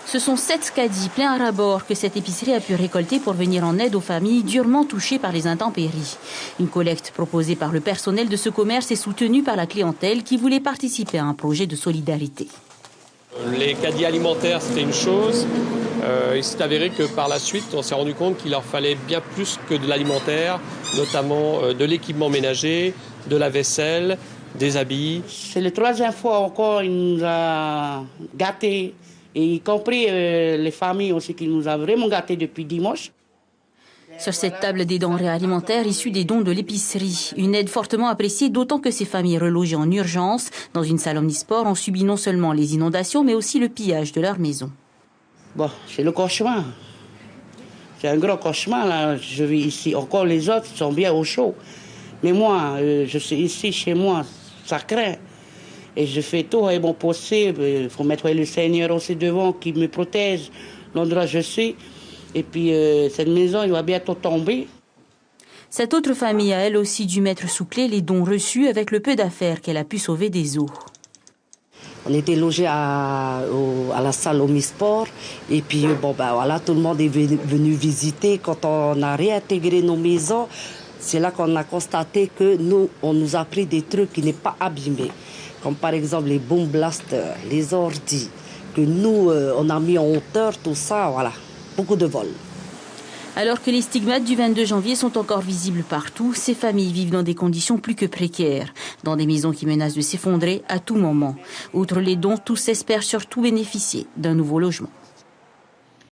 Ce sont 7 caddies pleins à ras-bord que cette épicerie a pu récolter pour venir en aide aux familles durement touchées par les intempéries. Une collecte proposée par le personnel de ce commerce est soutenue par la clientèle qui voulait participer à un projet de solidarité. Les caddies alimentaires, c'était une chose. Il s'est avéré que par la suite, on s'est rendu compte qu'il leur fallait bien plus que de l'alimentaire, notamment de l'équipement ménager, de la vaisselle, des habits. C'est la 3e fois encore qu'il nous a gâtés, et y compris les familles aussi qui nous a vraiment gâtés depuis dimanche. Sur cette table des denrées alimentaires issues des dons de l'épicerie, une aide fortement appréciée, d'autant que ces familles relogées en urgence dans une salle omnisport ont subi non seulement les inondations, mais aussi le pillage de leur maison. Bon, c'est le cauchemar. C'est un gros cauchemar, là. Je vis ici. Encore les autres sont bien au chaud. Mais moi, je suis ici, chez moi, ça craint. Et je fais tout et mon possible. Il faut mettre le Seigneur aussi devant, qui me protège l'endroit où je suis. Et puis, cette maison, il va bientôt tomber. Cette autre famille a elle aussi dû mettre sous clé les dons reçus avec le peu d'affaires qu'elle a pu sauver des eaux. On était logés à la salle Omnisport et puis voilà, tout le monde est venu visiter. Quand on a réintégré nos maisons, c'est là qu'on a constaté que on nous a pris des trucs qui n'est pas abîmés, comme par exemple les boom blasters, les ordis, que nous on a mis en hauteur, tout ça, voilà, beaucoup de vols. Alors que les stigmates du 22 janvier sont encore visibles partout, ces familles vivent dans des conditions plus que précaires, dans des maisons qui menacent de s'effondrer à tout moment. Outre les dons, tous espèrent surtout bénéficier d'un nouveau logement.